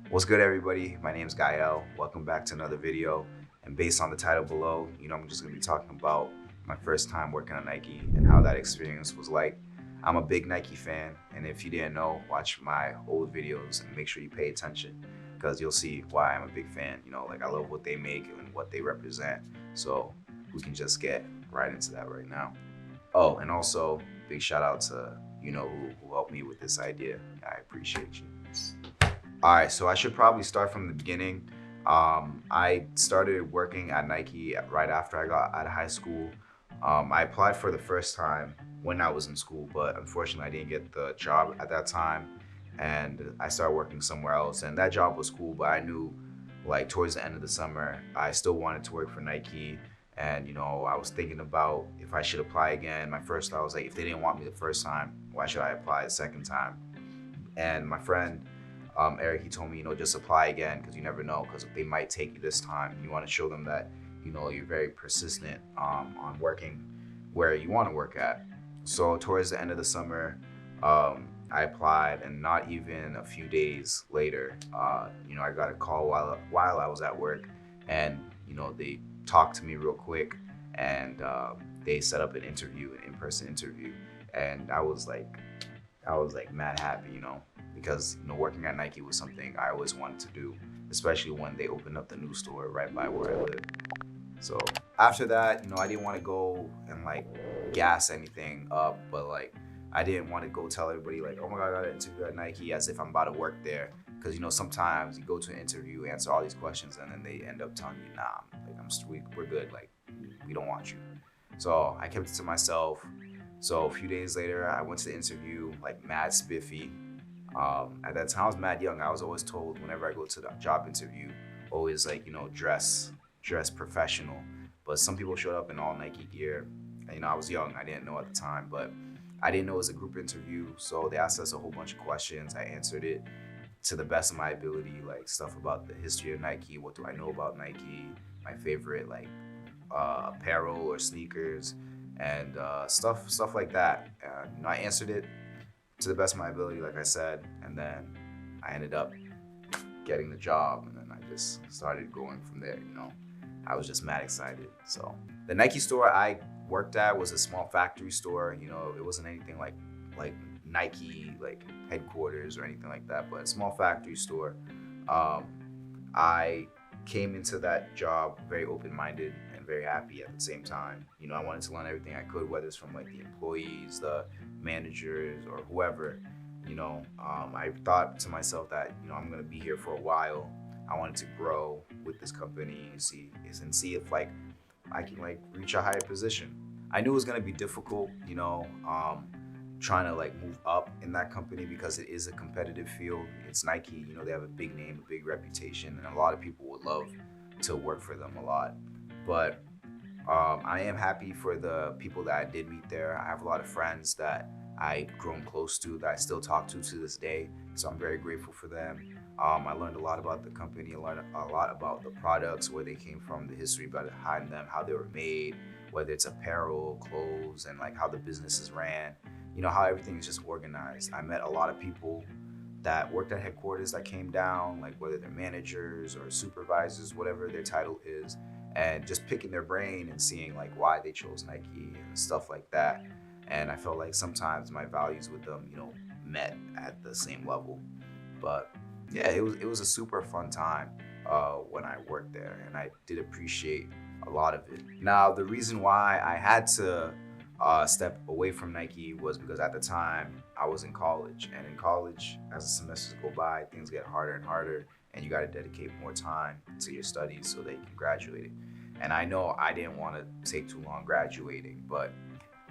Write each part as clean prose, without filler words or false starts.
What's good, everybody? My name is Gael. Welcome back to another video. And based on the title below, I'm just gonna be talking about my first time working at Nike and how that experience was like. I'm a big Nike fan, and if you didn't know, watch my old videos and make sure you pay attention because you'll see why I'm a big fan. Like I love what they make and what they represent. So we can just get right into that right now. Oh, and also big shout out to who helped me with this idea. I appreciate you. All right, so I should probably start from the beginning. I started working at Nike right after I got out of high school. I applied for the first time when I was in school, but unfortunately, I didn't get the job at that time, and I started working somewhere else. And that job was cool, but I knew, like towards the end of the summer, I still wanted to work for Nike. And I was thinking about if I should apply again. My first thought was like, if they didn't want me the first time, why should I apply the second time? And my friend Eric, he told me, just apply again because you never know because they might take you this time. You want to show them that, you're very persistent on working where you want to work at. So towards the end of the summer, I applied, and not even a few days later, I got a call while I was at work, and they talked to me real quick, and they set up an interview, an in-person interview, and I was like mad happy, because working at Nike was something I always wanted to do, especially when they opened up the new store right by where I live. So after that, I didn't want to go and like gas anything up, but like I didn't want to go tell everybody like, oh my god, I got an interview at Nike as if I'm about to work there. Because sometimes you go to an interview, answer all these questions, and then they end up telling you, nah, like we're good, like we don't want you. So I kept it to myself. So a few days later, I went to the interview, like mad spiffy. At that time, I was mad young. I was always told whenever I go to the job interview, always like, dress professional. But some people showed up in all Nike gear. And, I was young. I didn't know at the time, but I didn't know it was a group interview. So they asked us a whole bunch of questions. I answered it to the best of my ability, like stuff about the history of Nike. What do I know about Nike? My favorite like apparel or sneakers and stuff like that. I answered it to the best of my ability, like I said, and then I ended up getting the job, and then I just started going from there. I was just mad excited. So the Nike store I worked at was a small factory store. It wasn't anything like Nike like headquarters or anything like that, but a small factory store. Um, I came into that job very open-minded and very happy at the same time. I wanted to learn everything I could, whether it's from like the employees, the managers, or whoever. I thought to myself that I'm gonna be here for a while. I wanted to grow with this company and see if like I can like reach a higher position. I knew it was gonna be difficult, trying to like move up in that company because it is a competitive field. It's Nike, they have a big name, a big reputation, and a lot of people would love to work for them a lot. But I am happy for the people that I did meet there. I have a lot of friends that I've grown close to that I still talk to this day. So I'm very grateful for them. I learned a lot about the company. I learned a lot about the products, where they came from, the history behind them, how they were made, whether it's apparel, clothes, and like how the businesses ran. How everything is just organized. I met a lot of people that worked at headquarters that came down, like whether they're managers or supervisors, whatever their title is, and just picking their brain and seeing like why they chose Nike and stuff like that. And I felt like sometimes my values with them, met at the same level. But yeah, it was a super fun time when I worked there, and I did appreciate a lot of it. Now, the reason why I had to step away from Nike was because at the time I was in college, and in college, as the semesters go by, things get harder and harder, and you got to dedicate more time to your studies so that you can graduate. And I know I didn't want to take too long graduating, but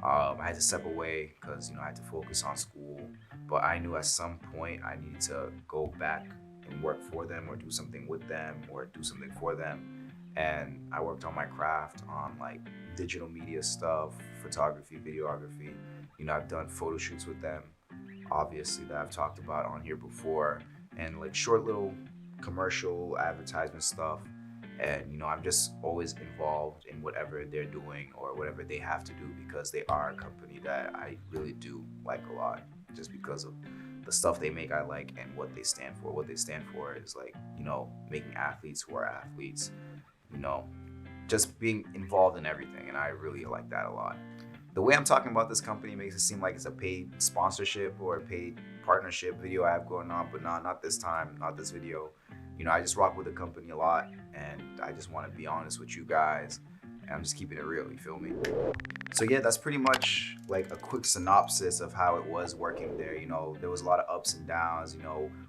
I had to step away because I had to focus on school. But I knew at some point I needed to go back and work for them, or do something with them, or do something for them. And I worked on my craft on like digital media stuff, photography, videography. I've done photo shoots with them, obviously, that I've talked about on here before, and like short little commercial advertisement stuff. And I'm just always involved in whatever they're doing or whatever they have to do, because they are a company that I really do like a lot, just because of the stuff they make I like, and what they stand for. What they stand for is like, making athletes who are athletes, you know, just being involved in everything. And I really like that a lot. The way I'm talking about this company makes it seem like it's a paid sponsorship or a paid partnership video I have going on, but not this time, not this video. I just rock with the company a lot, and I just want to be honest with you guys, and I'm just keeping it real, you feel me? So yeah, that's pretty much like a quick synopsis of how it was working there. There was a lot of ups and downs.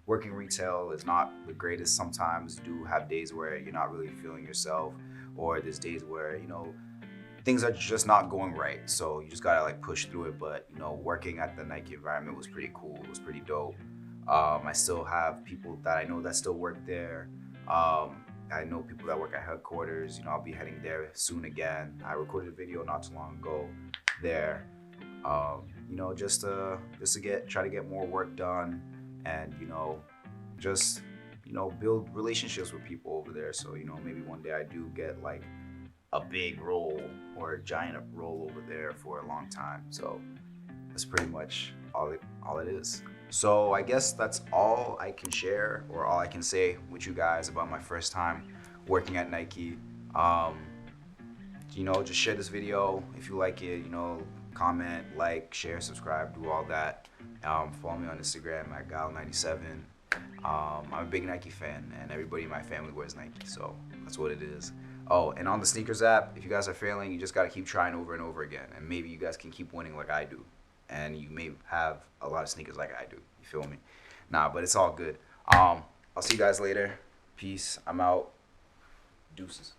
Working retail is not the greatest. Sometimes you do have days where you're not really feeling yourself, or there's days where, things are just not going right. So you just gotta like push through it. But working at the Nike environment was pretty cool. It was pretty dope. I still have people that I know that still work there. I know people that work at headquarters. I'll be heading there soon again. I recorded a video not too long ago there. Just to try to get more work done, and just build relationships with people over there. So maybe one day I do get like a big role or a giant role over there for a long time. So that's pretty much all it is. So I guess that's all I can share, or all I can say with you guys about my first time working at Nike. Just share this video if you like it. Comment, like, share, subscribe, do all that. Follow me on Instagram at Gal97. I'm a big Nike fan, and everybody in my family wears Nike, so that's what it is. Oh, and on the sneakers app, if you guys are failing, you just gotta keep trying over and over again, and maybe you guys can keep winning like I do, and you may have a lot of sneakers like I do. You feel me? Nah, but it's all good. I'll see you guys later. Peace. I'm out. Deuces.